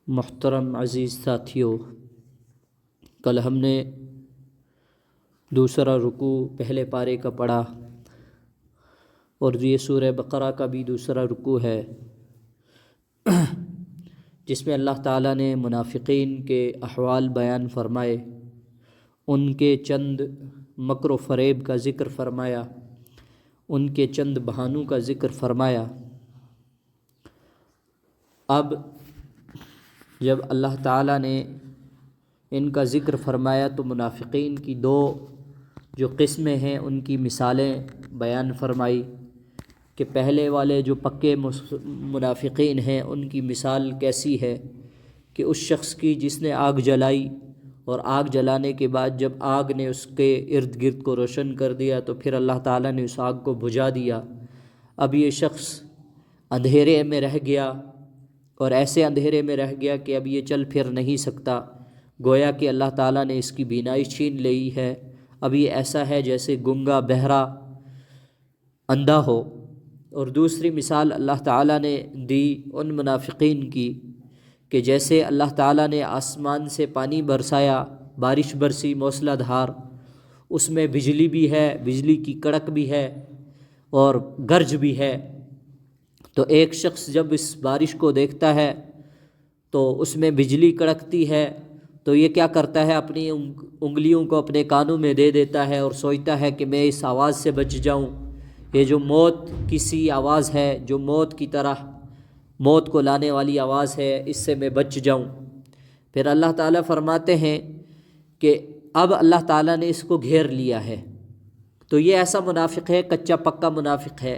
محترم عزیز ساتھیوں، کل ہم نے دوسرا رکوع پہلے پارے کا پڑھا اور یہ سورہ بقرہ کا بھی دوسرا رکوع ہے جس میں اللہ تعالیٰ نے منافقین کے احوال بیان فرمائے، ان کے چند مکر و فریب کا ذکر فرمایا، ان کے چند بہانوں کا ذکر فرمایا۔ اب جب اللہ تعالیٰ نے ان کا ذکر فرمایا تو منافقین کی دو جو قسمیں ہیں ان کی مثالیں بیان فرمائی کہ پہلے والے جو پکے منافقین ہیں ان کی مثال کیسی ہے کہ اس شخص کی جس نے آگ جلائی اور آگ جلانے کے بعد جب آگ نے اس کے ارد گرد کو روشن کر دیا تو پھر اللہ تعالیٰ نے اس آگ کو بجھا دیا۔ اب یہ شخص اندھیرے میں رہ گیا اور ایسے اندھیرے میں رہ گیا کہ اب یہ چل پھر نہیں سکتا، گویا کہ اللہ تعالیٰ نے اس کی بینائی چھین لی ہے۔ اب یہ ایسا ہے جیسے گنگا بہرا اندھا ہو۔ اور دوسری مثال اللہ تعالیٰ نے دی ان منافقین کی کہ جیسے اللہ تعالیٰ نے آسمان سے پانی برسایا، بارش برسی موسلا دھار، اس میں بجلی بھی ہے، بجلی کی کڑک بھی ہے اور گرج بھی ہے، تو ایک شخص جب اس بارش کو دیکھتا ہے تو اس میں بجلی کڑکتی ہے تو یہ کیا کرتا ہے، اپنی انگلیوں کو اپنے کانوں میں دے دیتا ہے اور سوچتا ہے کہ میں اس آواز سے بچ جاؤں، یہ جو موت کی سی آواز ہے، جو موت کی طرح موت کو لانے والی آواز ہے، اس سے میں بچ جاؤں۔ پھر اللہ تعالیٰ فرماتے ہیں کہ اب اللہ تعالیٰ نے اس کو گھیر لیا ہے۔ تو یہ ایسا منافق ہے، کچا پکا منافق ہے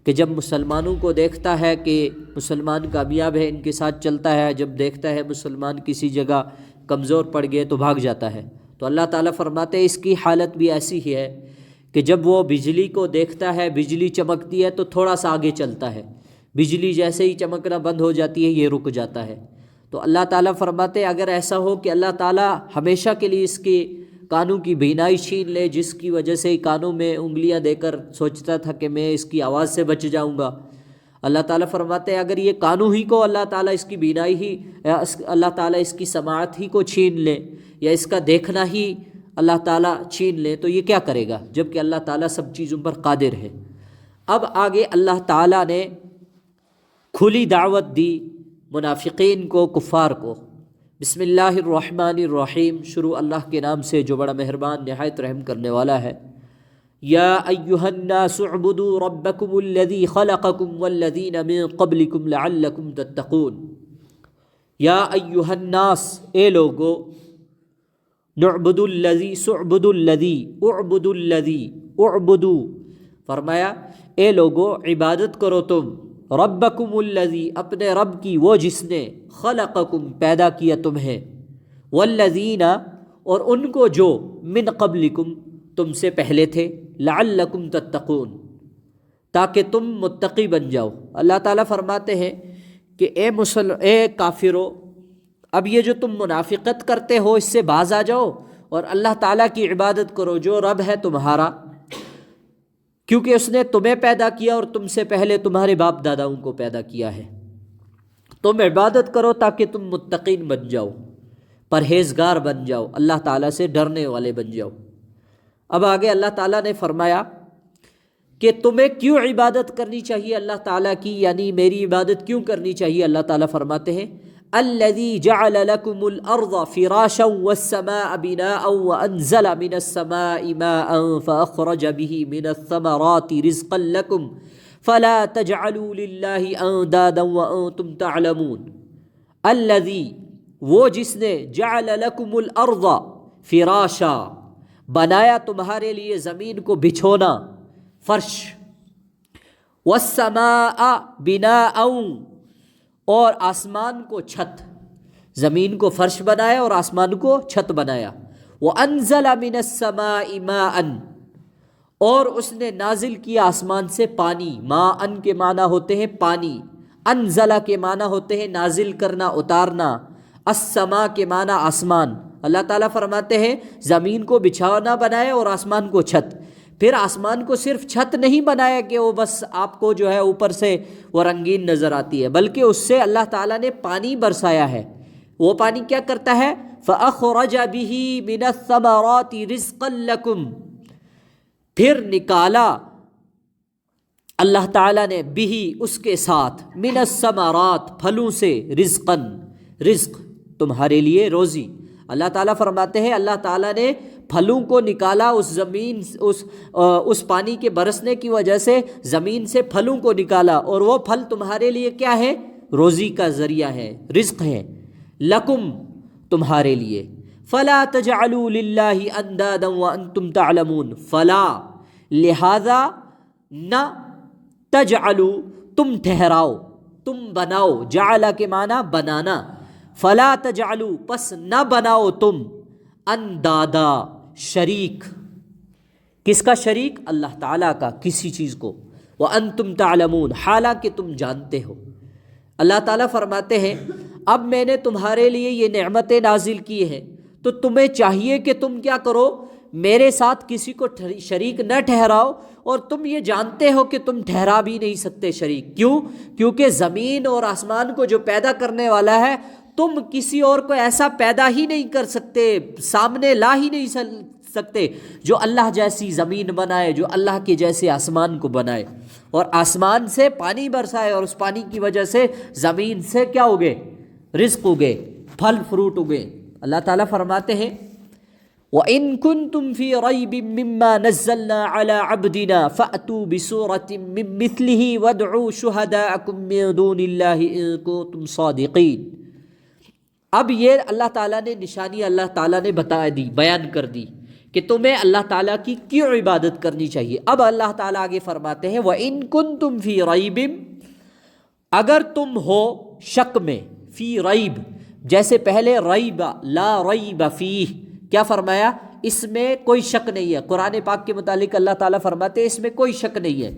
کہ جب مسلمانوں کو دیکھتا ہے کہ مسلمان کامیاب ہے، ان کے ساتھ چلتا ہے، جب دیکھتا ہے مسلمان کسی جگہ کمزور پڑ گئے تو بھاگ جاتا ہے۔ تو اللہ تعالیٰ فرماتے ہیں اس کی حالت بھی ایسی ہی ہے کہ جب وہ بجلی کو دیکھتا ہے، بجلی چمکتی ہے تو تھوڑا سا آگے چلتا ہے، بجلی جیسے ہی چمکنا بند ہو جاتی ہے یہ رک جاتا ہے۔ تو اللہ تعالیٰ فرماتے ہیں اگر ایسا ہو کہ اللہ تعالیٰ ہمیشہ کے لیے اس کے کانوں کی بینائی چھین لے، جس کی وجہ سے کانوں میں انگلیاں دے کر سوچتا تھا کہ میں اس کی آواز سے بچ جاؤں گا، اللہ تعالیٰ فرماتے ہیں اگر یہ کانوں ہی کو اللہ تعالیٰ اس کی بینائی ہی، اللہ تعالیٰ اس کی سماعت ہی کو چھین لے یا اس کا دیکھنا ہی اللہ تعالیٰ چھین لے تو یہ کیا کرے گا، جب کہ اللہ تعالیٰ سب چیزوں پر قادر ہے۔ اب آگے اللہ تعالیٰ نے کھلی دعوت دی منافقین کو، کفار کو۔ بسم اللہ الرحمن الرحیم، شروع اللہ کے نام سے جو بڑا مہربان نہایت رحم کرنے والا ہے۔ یا ایھا الناس اعبدوا ربکم الذی خلقکم والذین من قبلکم لعلکم تتقون۔ یا ایھا الناس، اے لوگو، نعبد الذی سعبد الذی اعبد الذی اعبدو، فرمایا اے لوگو عبادت کرو تم، ربکم الذی، اپنے رب کی، وہ جس نے، خلقکم، پیدا کیا تمہیں، والذین، اور ان کو جو، من قبلکم، تم سے پہلے تھے، لعلکم تتقون، تاکہ تم متقی بن جاؤ۔ اللہ تعالیٰ فرماتے ہیں کہ اے کافرو، اب یہ جو تم منافقت کرتے ہو اس سے باز آ جاؤ اور اللہ تعالیٰ کی عبادت کرو جو رب ہے تمہارا، کیونکہ اس نے تمہیں پیدا کیا اور تم سے پہلے تمہارے باپ داداؤں کو پیدا کیا ہے۔ تم عبادت کرو تاکہ تم متقین بن جاؤ، پرہیزگار بن جاؤ، اللہ تعالیٰ سے ڈرنے والے بن جاؤ۔ اب آگے اللہ تعالیٰ نے فرمایا کہ تمہیں کیوں عبادت کرنی چاہیے اللہ تعالیٰ کی، یعنی میری عبادت کیوں کرنی چاہیے۔ اللہ تعالیٰ فرماتے ہیں الذی جعل لکم الارض فراشا والسماء بناء وانزل من السماء ماء فاخرج به من الثمرات رزقا لکم فلا تجعلوا للہ اندادا وانتم تعلمون۔ الذی، وہ جس نے، جعل لکم الارض فراشا، بنایا تمہارے لیے زمین کو بچھونا، فرش، والسماء بناء، اور آسمان کو چھت، زمین کو فرش بنایا اور آسمان کو چھت بنایا، وانزل من السماء ماء، اور اس نے نازل کیا آسمان سے پانی، ماء کے معنی ہوتے ہیں پانی، انزلہ کے معنی ہوتے ہیں نازل کرنا، اتارنا، السماء کے معنی آسمان۔ اللہ تعالیٰ فرماتے ہیں زمین کو بچھونا بنایا اور آسمان کو چھت۔ پھر آسمان کو صرف چھت نہیں بنایا کہ وہ بس آپ کو جو ہے اوپر سے وہ رنگین نظر آتی ہے، بلکہ اس سے اللہ تعالیٰ نے پانی برسایا ہے۔ وہ پانی کیا کرتا ہے؟ فَأَخْرَجَ بِهِ مِنَ الثَّمَرَاتِ رِزْقًا لَكُمْ، پھر نکالا اللہ تعالیٰ نے بھی اس کے ساتھ من الثمرات پھلوں سے رزقاً، رزق تمہارے لیے روزی۔ اللہ تعالیٰ فرماتے ہیں اللہ تعالیٰ نے پھلوں کو نکالا اس زمین اس پانی کے برسنے کی وجہ سے زمین سے پھلوں کو نکالا، اور وہ پھل تمہارے لیے کیا ہے؟ روزی کا ذریعہ ہے، رزق ہے، لکم تمہارے لیے۔ فلا تجعلوا للہ اندادا وانتم تعلمون، فلا لہذا نہ تجعلوا تم ٹھہراؤ، تم بناؤ، جعل کے معنی بنانا، فلا تجعلوا پس نہ بناؤ تم اندادا شریک، کس کا شریک؟ اللہ تعالیٰ کا کسی چیز کو، وانتم تعلمون حالانکہ تم جانتے ہو۔ اللہ تعالیٰ فرماتے ہیں اب میں نے تمہارے لیے یہ نعمتیں نازل کی ہیں تو تمہیں چاہیے کہ تم کیا کرو؟ میرے ساتھ کسی کو شریک نہ ٹھہراؤ، اور تم یہ جانتے ہو کہ تم ٹھہرا بھی نہیں سکتے شریک۔ کیوں؟ کیونکہ زمین اور آسمان کو جو پیدا کرنے والا ہے تم کسی اور کو ایسا پیدا ہی نہیں کر سکتے، سامنے لا ہی نہیں سکتے جو اللہ جیسی زمین بنائے، جو اللہ کے جیسے آسمان کو بنائے، اور آسمان سے پانی برسائے، اور اس پانی کی وجہ سے زمین سے کیا اگے؟ رزق اگے، پھل فروٹ اگے۔ اللہ تعالیٰ فرماتے ہیں وَإِن كُنتُمْ فِي رَيْبٍ مِّمَّا نَزَّلْنَا عَلَىٰ عَبْدِنَا فَأْتُوا بِسُورَةٍ مِّن مِّثْلِهِ وَادْعُوا شُهَدَاءَكُم مِّن دُونِ اللَّهِ إِن كُنتُمْ صَادِقِينَ۔ اب یہ اللہ تعالیٰ نے نشانی اللہ تعالیٰ نے بتا دی، بیان کر دی کہ تمہیں اللہ تعالیٰ کی کیوں عبادت کرنی چاہیے۔ اب اللہ تعالیٰ آگے فرماتے ہیں وَإِن كُنتُمْ فِي رَيْبٍ، اگر تم ہو شک میں، فی ریب جیسے پہلے ریب لا ریب فیہ، کیا فرمایا؟ اس میں کوئی شک نہیں ہے۔ قرآن پاک کے متعلق اللہ تعالیٰ فرماتے ہیں اس میں کوئی شک نہیں ہے۔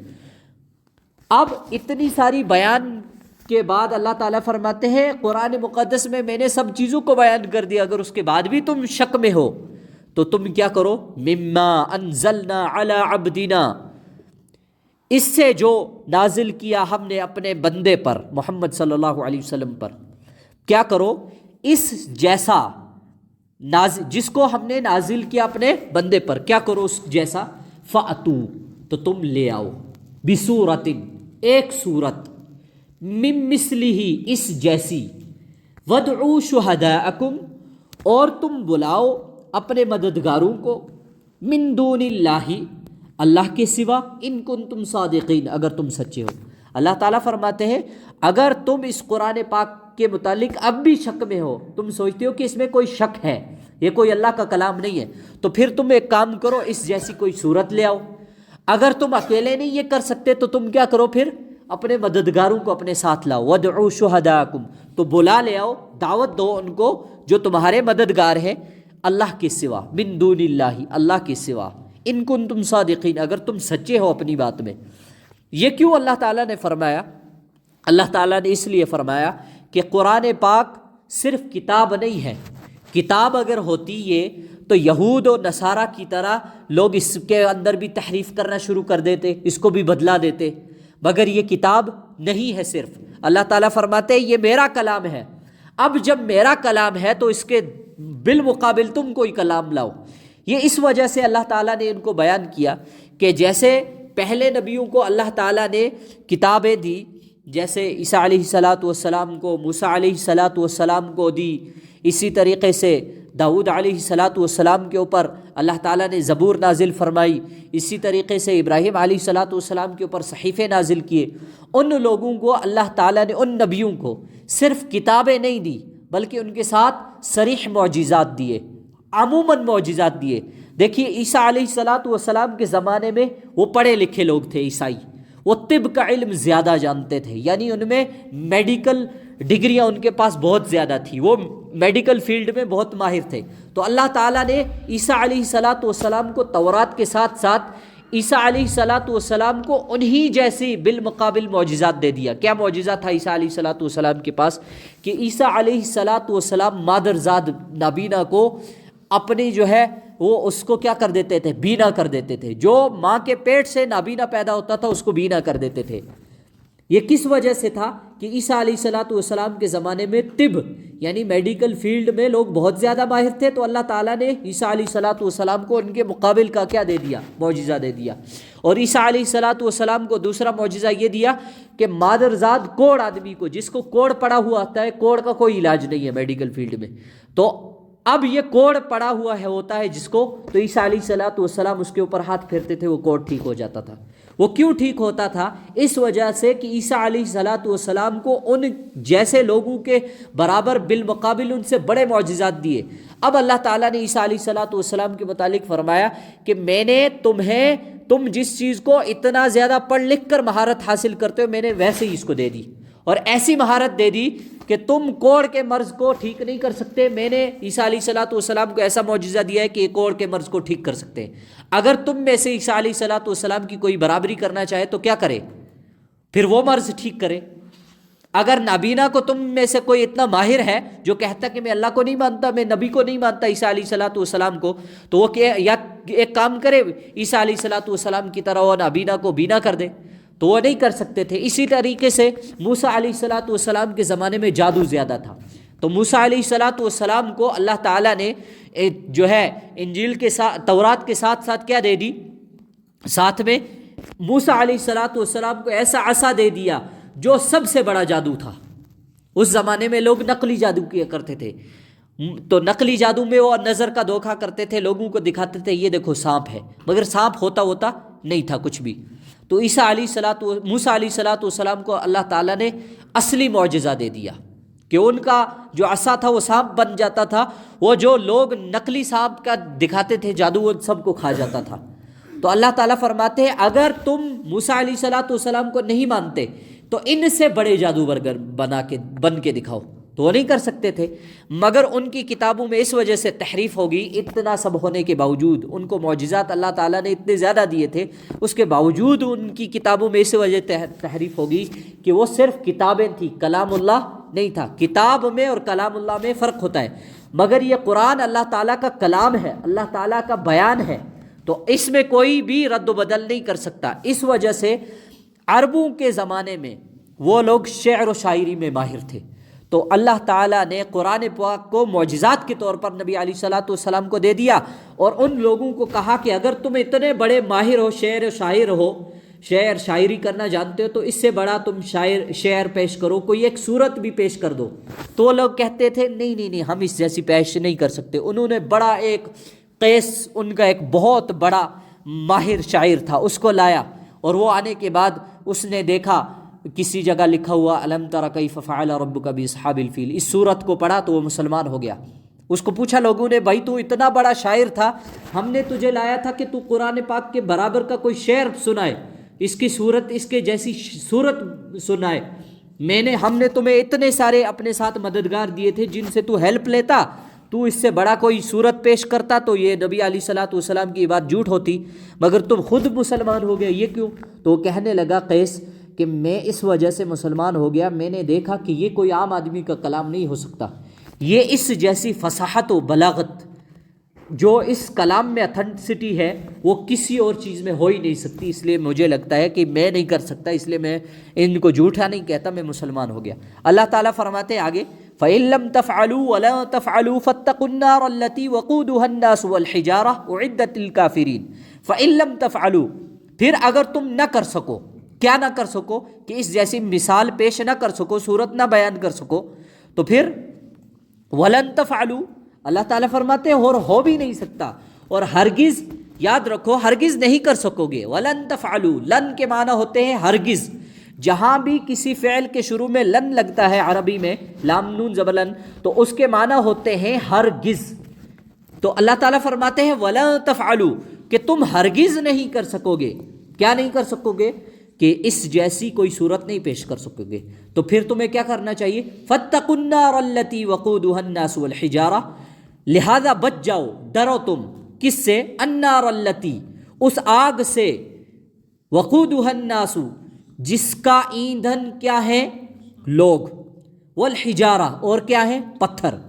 اب اتنی ساری بیان کے بعد اللہ تعالیٰ فرماتے ہیں قرآن مقدس میں میں نے سب چیزوں کو بیان کر دیا، اگر اس کے بعد بھی تم شک میں ہو تو تم کیا کرو؟ مما انزلنا علی عبدنا، اس سے جو نازل کیا ہم نے اپنے بندے پر محمد صلی اللہ علیہ وسلم پر، کیا کرو؟ اس جیسا جس کو ہم نے نازل کیا اپنے بندے پر، کیا کرو اس جیسا؟ فَأْتُوا تو تم لے آؤ، بِسُورَةٍ ایک صورت، مِن مِثْلِهِ اس جیسی، وَادْعُوا شُهَدَاءَكُمْ اور تم بلاؤ اپنے مددگاروں کو، مِن دُونِ اللَّهِ اللہ کے سوا، ان کنتم صادقین اگر تم سچے ہو۔ اللہ تعالیٰ فرماتے ہیں اگر تم اس قرآن پاک کے متعلق اب بھی شک میں ہو، تم سوچتے ہو کہ اس میں کوئی شک ہے، یہ کوئی اللہ کا کلام نہیں ہے، تو پھر تم ایک کام کرو، اس جیسی کوئی صورت لے آؤ۔ اگر تم اکیلے نہیں یہ کر سکتے تو تم کیا کرو؟ پھر اپنے مددگاروں کو اپنے ساتھ لاؤ، وَادْعُوا شُهَدَاءَكُمْ تو بلا لے آؤ، دعوت دو ان کو جو تمہارے مددگار ہیں اللہ کے سوا، من دون اللہ اللہ کے سوا، ان کنتم صادقین اگر تم سچے ہو اپنی بات میں۔ یہ کیوں اللہ تعالیٰ نے فرمایا؟ اللہ تعالیٰ نے اس لیے فرمایا کہ قرآن پاک صرف کتاب نہیں ہے۔ کتاب اگر ہوتی یہ تو یہود و نصارہ کی طرح لوگ اس کے اندر بھی تحریف کرنا شروع کر دیتے، اس کو بھی بدلا دیتے، مگر یہ کتاب نہیں ہے صرف۔ اللہ تعالیٰ فرماتے ہیں یہ میرا کلام ہے، اب جب میرا کلام ہے تو اس کے بالمقابل تم کوئی کلام لاؤ۔ یہ اس وجہ سے اللہ تعالیٰ نے ان کو بیان کیا کہ جیسے پہلے نبیوں کو اللہ تعالیٰ نے کتابیں دی، جیسے عیسیٰ علیہ السلام کو، موسیٰ علیہ السلام کو دی، اسی طریقے سے داؤد علیہ السلام کے اوپر اللہ تعالیٰ نے زبور نازل فرمائی، اسی طریقے سے ابراہیم علیہ السلام کے اوپر صحیفے نازل کیے۔ ان لوگوں کو اللہ تعالیٰ نے، ان نبیوں کو صرف کتابیں نہیں دی بلکہ ان کے ساتھ صریح معجزات دیے، عموماً معجزات دیے۔ دیکھیے عیسیٰ علیہ السلام کے زمانے میں وہ پڑھے لکھے لوگ تھے، عیسائی، وہ طب کا علم زیادہ جانتے تھے، یعنی ان میں میڈیکل ڈگریاں ان کے پاس بہت زیادہ تھی، وہ میڈیکل فیلڈ میں بہت ماہر تھے۔ تو اللہ تعالیٰ نے عیسیٰ علیہ السلام کو تورات کے ساتھ ساتھ عیسیٰ علیہ السلام کو انہی جیسی بالمقابل معجزات دے دیا۔ کیا معجزہ تھا عیسیٰ علیہ السلام کے پاس؟ کہ عیسیٰ علیہ السلام مادرزاد نابینا کو اپنی جو ہے وہ اس کو کیا کر دیتے تھے؟ بینا کر دیتے تھے۔ جو ماں کے پیٹ سے نابینا پیدا ہوتا تھا اس کو بینا کر دیتے تھے۔ یہ کس وجہ سے تھا؟ کہ عیسیٰ علیہ السلام کے زمانے میں طب یعنی میڈیکل فیلڈ میں لوگ بہت زیادہ ماہر تھے، تو اللہ تعالیٰ نے عیسیٰ علیہ الصلاۃ والسلام کو ان کے مقابل کا کیا دے دیا؟ معجزہ دے دیا۔ اور عیسیٰ علیہ الصلاۃ والسلام کو دوسرا معجزہ یہ دیا کہ مادرزاد کوڑ آدمی کو، جس کو کوڑ پڑا ہوا ہوتا ہے، کوڑ کا کوئی علاج نہیں ہے میڈیکل فیلڈ میں، تو اب یہ کوڑ پڑا ہوا ہے ہوتا ہے جس کو، تو عیسیٰ علیہ الصلاۃ والسلام اس کے اوپر ہاتھ پھیرتے تھے، وہ کوڑ ٹھیک ہو جاتا تھا۔ وہ کیوں ٹھیک ہوتا تھا؟ اس وجہ سے کہ عیسیٰ علیہ الصلاۃ والسلام کو ان جیسے لوگوں کے برابر بالمقابل ان سے بڑے معجزات دیے۔ اب اللہ تعالیٰ نے عیسیٰ علیہ الصلاۃ والسلام کے متعلق فرمایا کہ میں نے تم جس چیز کو اتنا زیادہ پڑھ لکھ کر مہارت حاصل کرتے ہو، میں نے ویسے ہی اس کو دے دی، اور ایسی مہارت دے دی کہ تم کوڑ کے مرض کو ٹھیک نہیں کر سکتے، میں نے عیسیٰ علیہ الصلاۃ والسلام کو ایسا معجزہ دیا ہے کہ یہ کوڑ کے مرض کو ٹھیک کر سکتے ہیں۔ اگر تم میں سے عیسیٰ علیہ الصلاۃ والسلام کی کوئی برابری کرنا چاہے تو کیا کرے؟ پھر وہ مرض ٹھیک کرے۔ اگر نابینا کو تم میں سے کوئی اتنا ماہر ہے جو کہتا کہ میں اللہ کو نہیں مانتا، میں نبی کو نہیں مانتا، عیسیٰ علیہ الصلاۃ والسلام کو، تو وہ یا ایک کام کرے عیسیٰ علیہ الصلاۃ والسلام کی طرح وہ نابینا کو بینا کر دے، تو وہ نہیں کر سکتے تھے۔ اسی طریقے سے موسیٰ علیہ الصلاۃ والسلام کے زمانے میں جادو زیادہ تھا، تو موسیٰ علیہ الصلاۃ والسلام کو اللہ تعالیٰ نے جو ہے انجیل کے ساتھ، تورات کے ساتھ ساتھ کیا دے دی؟ ساتھ میں موسیٰ علیہ الصلاۃ والسلام کو ایسا عصا دے دیا جو سب سے بڑا جادو تھا۔ اس زمانے میں لوگ نقلی جادو کیا کرتے تھے، تو نقلی جادو میں وہ نظر کا دھوکہ کرتے تھے، لوگوں کو دکھاتے تھے یہ دیکھو سانپ ہے، مگر سانپ ہوتا نہیں تھا کچھ بھی۔ تو موسیٰ علیہ الصلاۃ والسلام کو اللہ تعالیٰ نے اصلی معجزہ دے دیا کہ ان کا جو عصا تھا وہ سانپ بن جاتا تھا، وہ جو لوگ نقلی سانپ کا دکھاتے تھے جادو، وہ سب کو کھا جاتا تھا۔ تو اللہ تعالیٰ فرماتے ہیں اگر تم موسیٰ علیہ الصلاۃ والسلام کو نہیں مانتے تو ان سے بڑے جادوگر بن کے دکھاؤ، تو وہ نہیں کر سکتے تھے۔ مگر ان کی کتابوں میں اس وجہ سے تحریف ہوگی، اتنا سب ہونے کے باوجود، ان کو معجزات اللہ تعالیٰ نے اتنے زیادہ دیے تھے، اس کے باوجود ان کی کتابوں میں اس وجہ تحریف ہوگی کہ وہ صرف کتابیں تھیں، کلام اللہ نہیں تھا۔ کتاب میں اور کلام اللہ میں فرق ہوتا ہے، مگر یہ قرآن اللہ تعالیٰ کا کلام ہے، اللہ تعالیٰ کا بیان ہے، تو اس میں کوئی بھی رد و بدل نہیں کر سکتا۔ اس وجہ سے عربوں کے زمانے میں وہ لوگ شعر و شاعری میں ماہر تھے، تو اللہ تعالیٰ نے قرآن پاک کو معجزات کے طور پر نبی علیہ الصلاۃ والسلام کو دے دیا، اور ان لوگوں کو کہا کہ اگر تم اتنے بڑے ماہر ہو، شعر و شاعر ہو، شعر شاعری کرنا جانتے ہو، تو اس سے بڑا تم شعر پیش کرو، کوئی ایک صورت بھی پیش کر دو۔ تو وہ لوگ کہتے تھے نہیں ہم اس جیسی پیش نہیں کر سکتے۔ انہوں نے بڑا ایک قیس، ان کا ایک بہت بڑا ماہر شاعر تھا، اس کو لایا، اور وہ آنے کے بعد اس نے دیکھا کسی جگہ لکھا ہوا الم تر کیف فعل ربک باصحاب الفیل، اس صورت کو پڑھا تو وہ مسلمان ہو گیا۔ اس کو پوچھا لوگوں نے بھائی تو اتنا بڑا شاعر تھا، ہم نے تجھے لایا تھا کہ تو قرآن پاک کے برابر کا کوئی شعر سنائے، اس کی صورت، اس کے جیسی صورت سنائے، ہم نے تمہیں اتنے سارے اپنے ساتھ مددگار دیے تھے جن سے تو ہیلپ لیتا، تو اس سے بڑا کوئی صورت پیش کرتا تو یہ نبی علیہ الصلاۃ والسلام کی بات جھوٹ ہوتی، مگر تم خود مسلمان ہو گئے، یہ کیوں؟ تو وہ کہنے لگا قیس کہ میں اس وجہ سے مسلمان ہو گیا، میں نے دیکھا کہ یہ کوئی عام آدمی کا کلام نہیں ہو سکتا، یہ اس جیسی فصاحت و بلاغت جو اس کلام میں اتھینٹسٹی ہے وہ کسی اور چیز میں ہو ہی نہیں سکتی، اس لیے مجھے لگتا ہے کہ میں نہیں کر سکتا، اس لیے میں ان کو جھوٹا نہیں کہتا، میں مسلمان ہو گیا۔ اللہ تعالیٰ فرماتے ہیں آگے فَإِن لَّمْ تَفْعَلُوا وَلَا تَفْعَلُوا فَاتَّقُوا النَّارَ الَّتِي وَقُودُهَا النَّاسُ وَالْحِجَارَةُ أُعِدَّتْ لِلْكَافِرِينَ فَإِن لَّمْ تَفْعَلُوا، پھر اگر تم نہ کر سکو، کیا نہ کر سکو کہ اس جیسی مثال پیش نہ کر سکو، صورت نہ بیان کر سکو، تو پھر وَلَن تَفْعَلُوا، اللہ تعالیٰ فرماتے ہیں اور ہو بھی نہیں سکتا، اور ہرگز، یاد رکھو ہرگز نہیں کر سکو گے۔ وَلَن تَفْعَلُوا، لن کے معنی ہوتے ہیں ہرگز، جہاں بھی کسی فعل کے شروع میں لن لگتا ہے عربی میں، لام نون زبر، تو اس کے معنی ہوتے ہیں ہرگز۔ تو اللہ تعالیٰ فرماتے ہیں وَلَن تَفْعَلُوا کہ تم ہرگز نہیں کر سکو گے، کیا نہیں کر سکو گے؟ کہ اس جیسی کوئی صورت نہیں پیش کر سکو گے، تو پھر تمہیں کیا کرنا چاہیے؟ فَاتَّقُوا النَّارَ الَّتِي وَقُودُهَا النَّاسُ وَالْحِجَارَةُ، لہذا بچ جاؤ، ڈرو تم کس سے؟ النَّارَ الَّتِي، اس آگ سے، وَقُودُهَا النَّاسُ جس کا ایندھن کیا ہے؟ لوگ، والحجارہ اور کیا ہے؟ پتھر،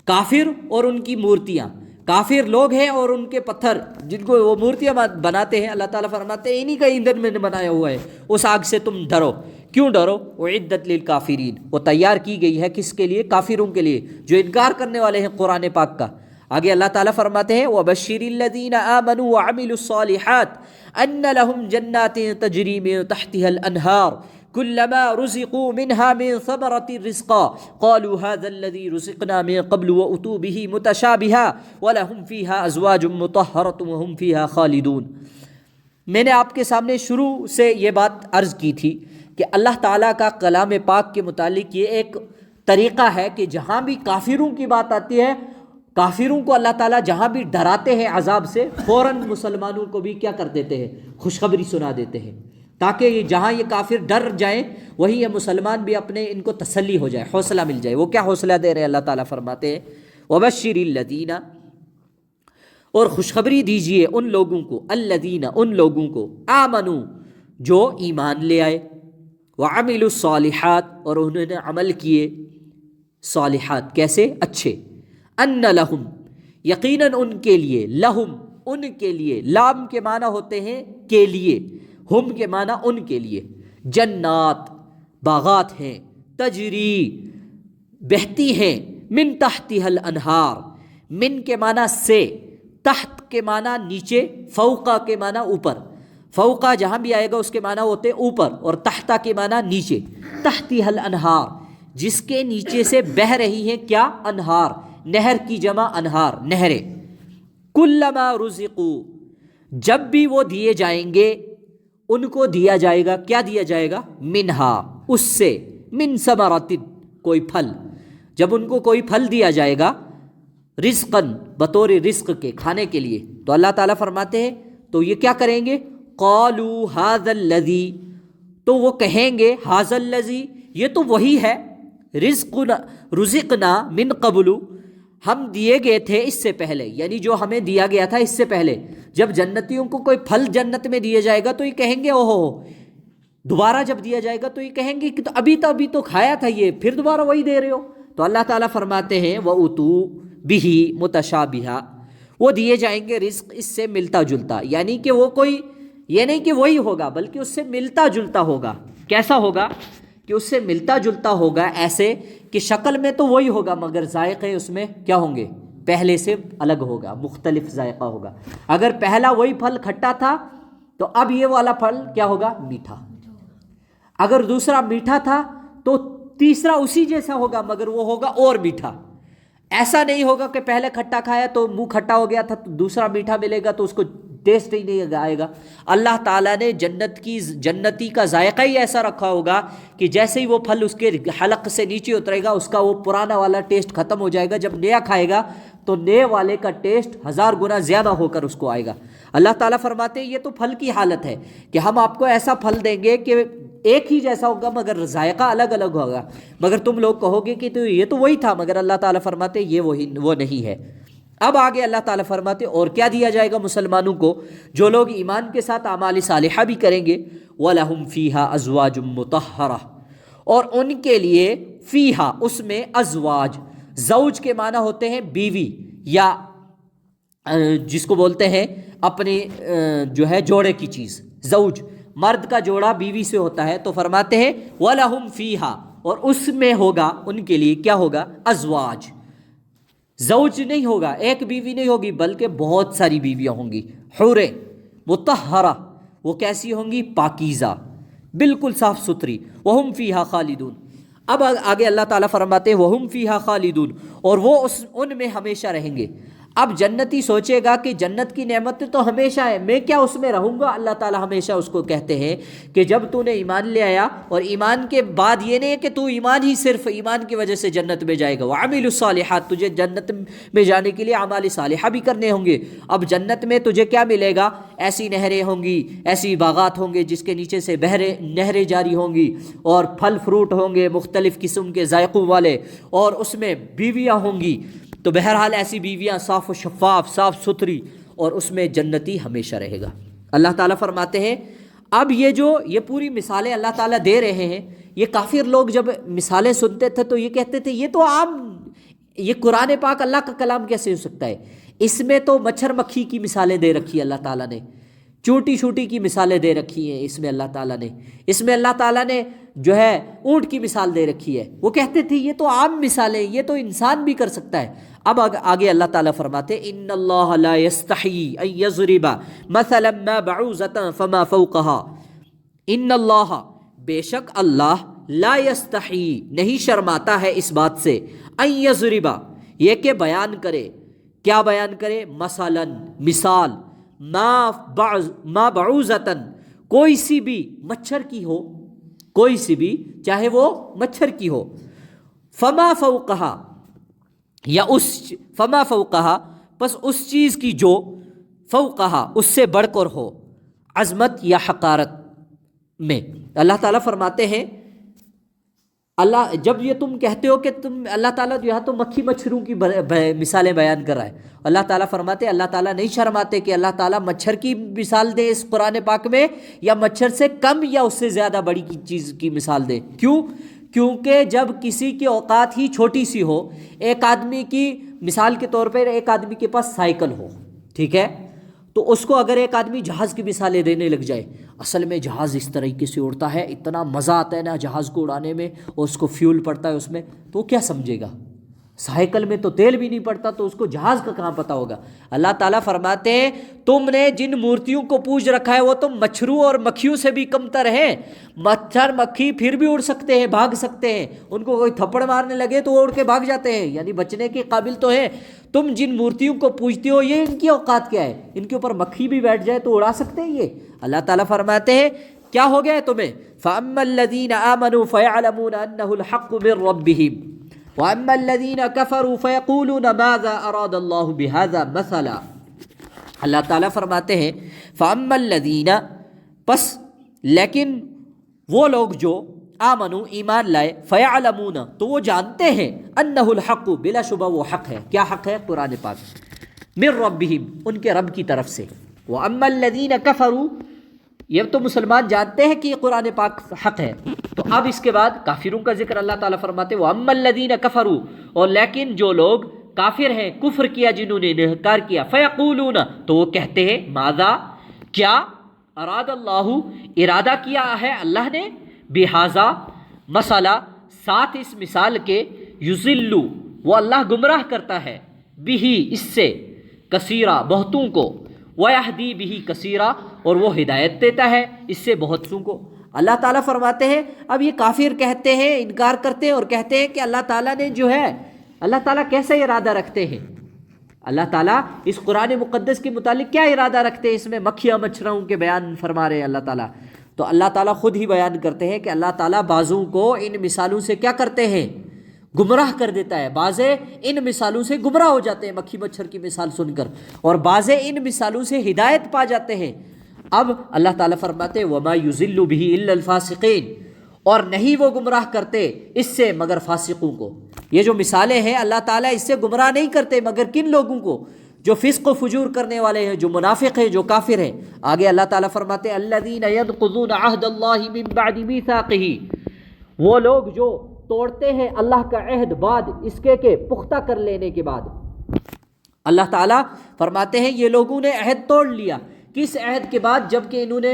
کافر اور ان کی مورتیاں، کافر لوگ ہیں اور ان کے پتھر جن کو وہ مورتیاں بناتے ہیں، اللہ تعالیٰ فرماتے ہیں انہی کا ایندھن میں نے بنایا ہوا ہے، اس آگ سے تم ڈرو، کیوں ڈرو؟ اعدت للکافرین، وہ تیار کی گئی ہے کس کے لیے؟ کافروں کے لیے جو انکار کرنے والے ہیں قرآن پاک کا۔ آگے اللہ تعالیٰ فرماتے ہیں وَبَشِّرِ الَّذِينَ آمَنُوا وَعَمِلُوا الصَّالِحَاتِ أَنَّ لَهُمْ جَنَّاتٍ تَجْرِي مِن تَحْتِهَا الْأَنْهَارُ كُلَّمَا رُزِقُوا مِنْهَا مِن ثَمَرَةٍ رِزْقًا قَالُوا هَذَا الَّذِي رُزِقْنَا مِن قَبْلُ وَأُتُوا بِهِ مُتَشَابِهًا وَلَهُمْ فِيهَا أَزْوَاجٌ مُطَهَّرَةٌ وَهُمْ فِيهَا خَالِدُونَ۔ میں نے آپ کے سامنے شروع سے یہ بات عرض کی تھی کہ اللہ تعالیٰ کا کلام پاک کے متعلق یہ ایک طریقہ ہے کہ جہاں بھی کافروں کی بات آتی ہے، کافروں کو اللہ تعالیٰ جہاں بھی ڈراتے ہیں عذاب سے، فوراً مسلمانوں کو بھی کیا کر دیتے ہیں؟ خوشخبری سنا دیتے ہیں، تاکہ جہاں یہ کافر ڈر جائیں وہیں یہ مسلمان بھی اپنے ان کو تسلی ہو جائے، حوصلہ مل جائے۔ وہ کیا حوصلہ دے رہے ہیں؟ اللہ تعالیٰ فرماتے ہیں وَبَشِّرِ الَّذِينَ، اور خوشخبری دیجئے ان لوگوں کو، الذین ان لوگوں کو، آمنوا جو ایمان لے آئے، وعملوا الصالحات اور انہوں نے عمل کیے صالحات، کیسے؟ اچھے، ان لہم یقیناً ان کے لیے، لہم ان کے لیے، لام کے معنی ہوتے ہیں کے لیے، ہم کے معنی ان کے لیے، جنات باغات ہیں، تجری بہتی ہیں، من تحتها الانہار، من کے معنی سے، تحت کے معنی نیچے، فوقا کے معنی اوپر، فوقا جہاں بھی آئے گا اس کے معنی ہوتے اوپر، اور تحتا کے معنی نیچے، تحتها الانہار جس کے نیچے سے بہہ رہی ہیں کیا؟ انہار، نہر کی جمع انہار، نہریں، کلما رزقوا جب بھی وہ دیے جائیں گے، ان کو دیا جائے گا، کیا دیا جائے گا؟ منہا اس سے، من ثمرۃ کوئی پھل، جب ان کو کوئی پھل دیا جائے گا، رزقاً بطور رزق کے، کھانے کے لیے، تو اللہ تعالیٰ فرماتے ہیں تو یہ کیا کریں گے؟ قالوا ھذا الذی، تو وہ کہیں گے ھذا الذی، یہ تو وہی ہے، رزقنا من قبل، ہم دیے گئے تھے اس سے پہلے، یعنی جو ہمیں دیا گیا تھا اس سے پہلے۔ جب جنتیوں کو کوئی پھل جنت میں دیا جائے گا تو یہ کہیں گے اوہو، دوبارہ جب دیا جائے گا تو یہ کہیں گے کہ ابھی تو کھایا تھا یہ، پھر دوبارہ وہی دے رہے ہو۔ تو اللہ تعالیٰ فرماتے ہیں وَأُتُوا بِهِ مُتَشَابِهًا، وہ دیے جائیں گے رزق اس سے ملتا جلتا، یعنی کہ وہ کوئی یہ نہیں کہ وہی ہوگا بلکہ اس سے ملتا جلتا ہوگا۔ کیسا ہوگا؟ کہ اس سے ملتا جلتا ہوگا، ایسے کہ شکل میں تو وہی ہوگا مگر ذائقے اس میں کیا ہوں گے؟ پہلے سے الگ ہوگا، مختلف ذائقہ ہوگا۔ اگر پہلا وہی پھل کھٹا تھا تو اب یہ والا پھل کیا ہوگا؟ میٹھا۔ اگر دوسرا میٹھا تھا تو تیسرا اسی جیسا ہوگا مگر وہ ہوگا اور میٹھا۔ ایسا نہیں ہوگا کہ پہلے کھٹا کھایا تو منہ کھٹا ہو گیا تھا تو دوسرا میٹھا ملے گا تو اس کو ٹیسٹ ہی نہیں آئے گا۔ اللہ تعالیٰ نے جنتی کا ذائقہ ہی ایسا رکھا ہوگا کہ جیسے ہی وہ پھل اس کے حلق سے نیچے اترے گا اس کا وہ پرانا والا ٹیسٹ ختم ہو جائے گا، جب نیا کھائے گا تو نئے والے کا ٹیسٹ 1000 گنا زیادہ ہو کر اس کو آئے گا۔ اللہ تعالیٰ فرماتے ہیں یہ تو پھل کی حالت ہے کہ ہم آپ کو ایسا پھل دیں گے کہ ایک ہی جیسا ہوگا مگر ذائقہ الگ الگ ہوگا، مگر تم لوگ کہو گے کہ تو یہ تو وہی تھا، مگر اللہ تعالیٰ فرماتے ہیں یہ وہ نہیں ہے۔ اب آگے اللہ تعالیٰ فرماتے اور کیا دیا جائے گا مسلمانوں کو؟ جو لوگ ایمان کے ساتھ اعمال صالحہ بھی کریں گے، وَلَهُمْ فِيهَا أَزْوَاجٌ مُطَهَّرَةٌ، اور ان کے لیے فیہا اس میں ازواج، زوج کے معنی ہوتے ہیں بیوی، یا جس کو بولتے ہیں اپنے جو ہے جوڑے کی چیز، زوج مرد کا جوڑا بیوی سے ہوتا ہے، تو فرماتے ہیں وَلَهُمْ فِيهَا، اور اس میں ہوگا ان کے لیے کیا ہوگا؟ ازواج، زوج نہیں ہوگا، ایک بیوی نہیں ہوگی بلکہ بہت ساری بیویاں ہوں گی، حوریں مطہرہ، وہ کیسی ہوں گی؟ پاکیزہ، بالکل صاف ستھری، وہم فیہا خالدون۔ اب آگے اللہ تعالیٰ فرماتے ہیں وہم فیہا خالدون، اور وہ ان میں ہمیشہ رہیں گے۔ اب جنتی سوچے گا کہ جنت کی نعمت تو ہمیشہ ہے، میں کیا اس میں رہوں گا؟ اللہ تعالیٰ ہمیشہ اس کو کہتے ہیں کہ جب تو نے ایمان لے آیا، اور ایمان کے بعد یہ نہیں ہے کہ تو ایمان ہی صرف ایمان کی وجہ سے جنت میں جائے گا، وعملوا الصالحات، تجھے جنت میں جانے کے لیے اعمال صالحہ بھی کرنے ہوں گے۔ اب جنت میں تجھے کیا ملے گا؟ ایسی نہریں ہوں گی، ایسی باغات ہوں گے جس کے نیچے سے نہریں جاری ہوں گی، اور پھل فروٹ ہوں گے مختلف قسم کے ذائقوں والے، اور اس میں بیویاں ہوں گی، تو بہرحال ایسی بیویاں صاف و شفاف، صاف ستھری، اور اس میں جنتی ہمیشہ رہے گا۔ اللہ تعالیٰ فرماتے ہیں اب یہ پوری مثالیں اللہ تعالیٰ دے رہے ہیں، یہ کافر لوگ جب مثالیں سنتے تھے تو یہ کہتے تھے یہ تو عام، یہ قرآن پاک اللہ کا کلام کیسے ہو سکتا ہے؟ اس میں تو مچھر مکھی کی مثالیں دے رکھی اللہ تعالیٰ نے چھوٹی چھوٹی کی مثالیں دے رکھی ہیں اس میں اللہ تعالیٰ نے. اس میں اللہ تعالیٰ نے جو ہے اونٹ کی مثال دے رکھی ہے. وہ کہتے تھے یہ تو عام مثالیں، یہ تو انسان بھی کر سکتا ہے. اب آگے اللہ تعالیٰ فرماتے ان اللہ لا یستحیی ان یضرب مثلا ما بعوضۃ فما فوقها، ان اللہ بے شک اللہ لا یستحیی نہیں شرماتا ہے اس بات سے، ان یضرب یہ کہ بیان کرے. کیا بیان کرے؟ مثلا مثال، ما بعوضۃ کوئی سی بھی مچھر کی ہو، کوئی سی بھی چاہے وہ مچھر کی ہو، فما فوقہا یا اس فما فوقہا پس اس چیز کی جو فوقہا اس سے بڑھ کر ہو، عظمت یا حقارت میں. اللہ تعالیٰ فرماتے ہیں اللہ جب یہ تم کہتے ہو کہ تم اللہ تعالیٰ یہاں تو مکھی مچھروں کی مثالیں بیان کر رہا ہے، اللہ تعالیٰ فرماتے اللہ تعالیٰ نہیں شرماتے کہ اللہ تعالیٰ مچھر کی مثال دے اس قرآن پاک میں، یا مچھر سے کم یا اس سے زیادہ بڑی چیز کی مثال دے. کیوں؟ کیونکہ جب کسی کی اوقات ہی چھوٹی سی ہو، ایک آدمی کی مثال کے طور پر ایک آدمی کے پاس سائیکل ہو، ٹھیک ہے، تو اس کو اگر ایک آدمی جہاز کی مثالیں دینے لگ جائے، اصل میں جہاز اس طریقے سے اڑتا ہے، اتنا مزہ آتا ہے نا جہاز کو اڑانے میں، اور اس کو فیول پڑتا ہے اس میں، تو وہ کیا سمجھے گا؟ سائیکل میں تو تیل بھی نہیں پڑتا، تو اس کو جہاز کا کہاں پتہ ہوگا. اللہ تعالیٰ فرماتے ہیں تم نے جن مورتیوں کو پوج رکھا ہے وہ تو مچھروں اور مکھیوں سے بھی کمتر ہیں. مچھر مکھی پھر بھی اڑ سکتے ہیں، بھاگ سکتے ہیں، ان کو کوئی تھپڑ مارنے لگے تو وہ اڑ کے بھاگ جاتے ہیں، یعنی بچنے کے قابل تو ہیں. تم جن مورتیوں کو پوجتے ہو یہ ان کی اوقات کیا ہے؟ ان کے اوپر مکھی بھی بیٹھ جائے تو اڑا سکتے ہیں یہ. اللہ تعالیٰ فرماتے ہیں کیا ہو گیا ہے تمہیں؟ فَأَمَّا الَّذِينَ آمَنُوا فَيَعْلَمُونَ أَنَّهُ الْحَقُّ مِنْ رَبِّهِمْ وَأَمَّا الَّذِينَ كَفَرُوا فَيَقُولُونَ مَاذَا أَرَادَ اللَّهُ بِهَذَا مَثَلًا. اللہ تعالیٰ فرماتے ہیں فَأَمَّا الَّذِينَ پس لیکن وہ لوگ جو آمنوا ایمان لائے، فَيَعْلَمُونَ تو وہ جانتے ہیں، أَنَّهُ الْحَقُّ بلا شبہ وہ حق ہے. کیا حق ہے؟ قرآن پاک. مِن رَبِّهِمْ ان کے رب کی طرف سے. وَأَمَّا الَّذِينَ كَفَرُوا یہ تو مسلمان جانتے ہیں کہ یہ قرآن پاک حق ہے. تو اب اس کے بعد کافروں کا ذکر اللہ تعالیٰ فرماتے وَأَمَّا الَّذِينَ كَفَرُوا اور لیکن جو لوگ کافر ہیں، کفر کیا، جنہوں نے انکار کیا، فَيَقُولُونَ تو وہ کہتے ہیں ماذا کیا، اراد اللہ ارادہ کیا ہے اللہ نے، بہذا مسئلہ ساتھ اس مثال کے، یضل وہ اللہ گمراہ کرتا ہے، بھی اس سے کثیرہ بہتوں کو، وَيَهْدِي بِهِ کثیرہ اور وہ ہدایت دیتا ہے اس سے بہت سوں کو. اللہ تعالیٰ فرماتے ہیں اب یہ کافر کہتے ہیں، انکار کرتے ہیں اور کہتے ہیں کہ اللہ تعالیٰ نے جو ہے، اللہ تعالیٰ کیسے ارادہ رکھتے ہیں؟ اللہ تعالیٰ اس قرآن مقدس کے متعلق کیا ارادہ رکھتے ہیں؟ اس میں مکھیاں مچھروں کے بیان فرما رہے ہیں اللہ تعالیٰ. تو اللہ تعالیٰ خود ہی بیان کرتے ہیں کہ اللہ تعالیٰ بعضوں کو ان مثالوں سے کیا کرتے ہیں؟ گمراہ کر دیتا ہے. بعضے ان مثالوں سے گمراہ ہو جاتے ہیں مکھی مچھر کی مثال سن کر، اور بعضے ان مثالوں سے ہدایت پا جاتے ہیں. اب اللہ تعالیٰ فرماتے ہیں وَمَا يُضِلُّ بِهِ إِلَّا الْفَاسِقِينَ اور نہیں وہ گمراہ کرتے اس سے مگر فاسقوں کو. یہ جو مثالیں ہیں اللہ تعالیٰ اس سے گمراہ نہیں کرتے مگر کن لوگوں کو؟ جو فسق و فجور کرنے والے ہیں، جو منافق ہیں، جو کافر ہیں. آگے اللہ تعالیٰ فرماتے ہیں الَّذِينَ يَنقُضُونَ عَهْدَ اللَّهِ مِن بَعْدِ مِيثَاقِهِ وہ لوگ جو توڑتے ہیں اللہ کا عہد بعد اس کے پختہ کر لینے کے بعد. اللہ تعالیٰ فرماتے ہیں یہ لوگوں نے عہد توڑ لیا. کس عہد کے بعد؟ جب کہ انہوں نے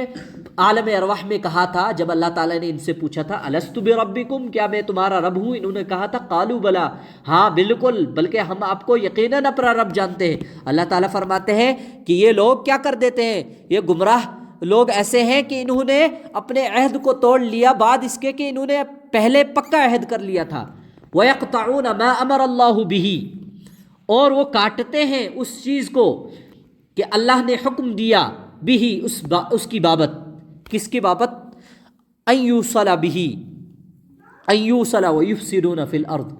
عالم ارواح میں کہا تھا، جب اللہ تعالیٰ نے ان سے پوچھا تھا الست بربکم کیا میں تمہارا رب ہوں؟ انہوں نے کہا تھا قالوا بلا ہاں بالکل، بلکہ ہم آپ کو یقیناً اپنا رب جانتے ہیں. اللہ تعالیٰ فرماتے ہیں کہ یہ لوگ کیا کر دیتے ہیں، یہ گمراہ لوگ ایسے ہیں کہ انہوں نے اپنے عہد کو توڑ لیا بعد اس کے کہ انہوں نے پہلے پکا عہد کر لیا تھا. وَيَقْطَعُونَ مَا أَمَرَ اللَّهُ بِهِ اور وہ کاٹتے ہیں اس چیز کو کہ اللہ نے حکم دیا، بھی اس کی بابت. کس کی بابت؟ ان یوصل به ان یوصل ویفسدون فی الارض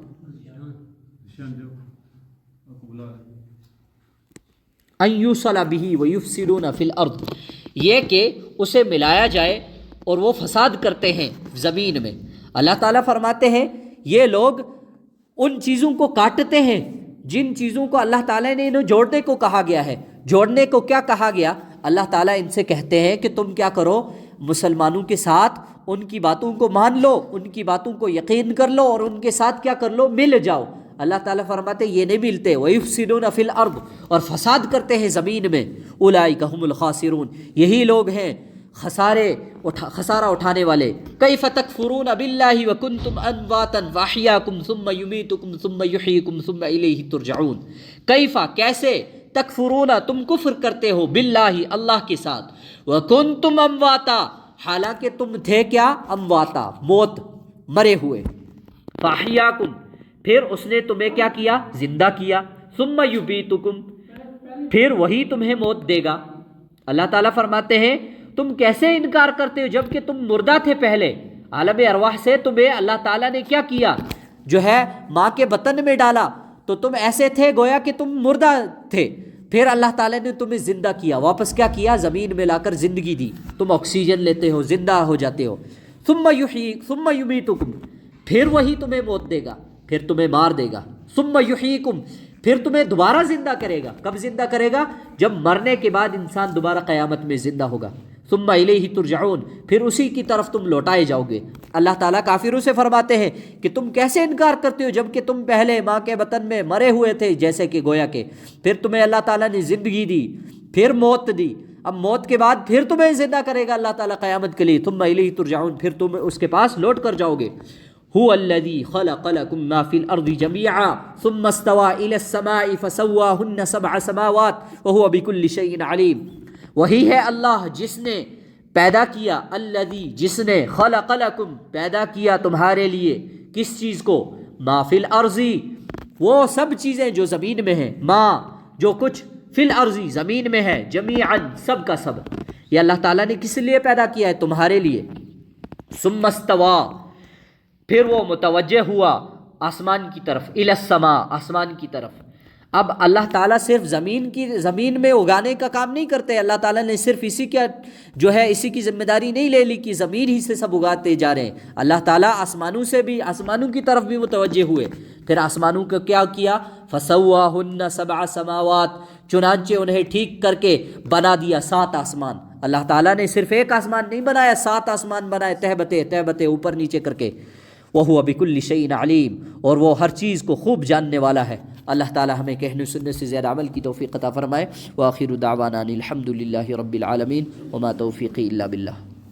ان یوصل به ویفسدون فی الارض یہ کہ اسے ملایا جائے اور وہ فساد کرتے ہیں زمین میں. اللہ تعالیٰ فرماتے ہیں یہ لوگ ان چیزوں کو کاٹتے ہیں جن چیزوں کو اللہ تعالیٰ نے انہیں جوڑنے کو کہا گیا ہے. جوڑنے کو کیا کہا گیا؟ اللہ تعالیٰ ان سے کہتے ہیں کہ تم کیا کرو، مسلمانوں کے ساتھ ان کی باتوں کو مان لو، ان کی باتوں کو یقین کر لو اور ان کے ساتھ کیا کر لو، مل جاؤ. اللہ تعالیٰ فرماتے یہ نہیں ملتے. وَيُفْسِدُونَ فِي الْأَرْضِ اور فساد کرتے ہیں زمین میں. أُولَٰئِكَ هُمُ الْخَاسِرُونَ یہی لوگ ہیں خسارہ اٹھانے والے. کیف تکفرون باللہ وکنتم امواتا فاحیاکم ثم یمیتکم ثم یحییکم ثم الیہ ترجعون. کیف کیسے تکفرون تم کفر کرتے ہو باللہ اللہ کے ساتھ وکنتم امواتا حالانکہ تم تھے کیا امواتا موت مرے ہوئے. فاحیاکم پھر اس نے تمہیں کیا کیا زندہ کیا. ثم یمیتکم پھر وہی تمہیں موت دے گا. اللہ تعالیٰ فرماتے ہیں تم کیسے انکار کرتے ہو جب کہ تم مردہ تھے پہلے عالم ارواح سے تمہیں اللہ تعالیٰ نے کیا کیا جو ہے ماں کے بطن میں ڈالا تو تم ایسے تھے گویا کہ تم مردہ تھے. پھر اللہ تعالیٰ نے تمہیں زندہ کیا واپس کیا کیا زمین میں لا کر زندگی دی. تم آکسیجن لیتے ہو زندہ ہو جاتے ہو. ثم یمیتکم پھر وہی تمہیں موت دے گا پھر تمہیں مار دے گا. ثم یحییکم پھر تمہیں دوبارہ زندہ کرے گا. کب زندہ کرے گا جب مرنے کے بعد انسان دوبارہ قیامت میں زندہ ہوگا. ثم الیہ ترجعون پھر اسی کی طرف تم لوٹائے جاؤ گے. اللہ تعالیٰ کافروں سے فرماتے ہیں کہ تم کیسے انکار کرتے ہو جب کہ تم پہلے ماں کے بطن میں مرے ہوئے تھے جیسے کہ گویا کہ پھر تمہیں اللہ تعالیٰ نے زندگی دی پھر موت دی. اب موت کے بعد پھر تمہیں زندہ کرے گا اللہ تعالیٰ قیامت کے لیے. ثم الیہ ترجعون پھر تم اس کے پاس لوٹ کر جاؤ گے. هو الذي خلق لكم ما في الأرض جميعا ثم استوى إلى السماء فسواهن 7 سماوات وهو بكل شيء عليم. وہی ہے اللہ جس نے پیدا کیا الذی جس نے خلق لکم پیدا کیا تمہارے لیے کس چیز کو ما فی الارض وہ سب چیزیں جو زمین میں ہیں ما جو کچھ فی الارض زمین میں ہے جمیعا سب کا سب یہ اللہ تعالیٰ نے کس لیے پیدا کیا ہے تمہارے لیے. ثم استوى پھر وہ متوجہ ہوا آسمان کی طرف الی السماء آسمان کی طرف. اب اللہ تعالیٰ صرف زمین میں اگانے کا کام نہیں کرتے. اللہ تعالیٰ نے صرف اسی کی ذمہ داری نہیں لے لی کہ زمین ہی سے سب اگاتے جا رہے ہیں. اللہ تعالیٰ آسمانوں کی طرف بھی متوجہ ہوئے. پھر آسمانوں کا کیا کیا فسواہن 7 سماوات چنانچہ انہیں ٹھیک کر کے بنا دیا 7 آسمان. اللہ تعالیٰ نے صرف ایک آسمان نہیں بنایا 7 آسمان بنائے تہبتے اوپر نیچے کر کے. وَهُوَ بِكُلِّ شَيْءٍ عَلِيمٌ اور وہ ہر چیز کو خوب جاننے والا ہے. اللہ تعالی ہمیں کہنے سننے سے زیادہ عمل کی توفیق عطا فرمائے. وآخر دعوانا الحمد للہ رب العالمین وما توفیقی الا باللہ.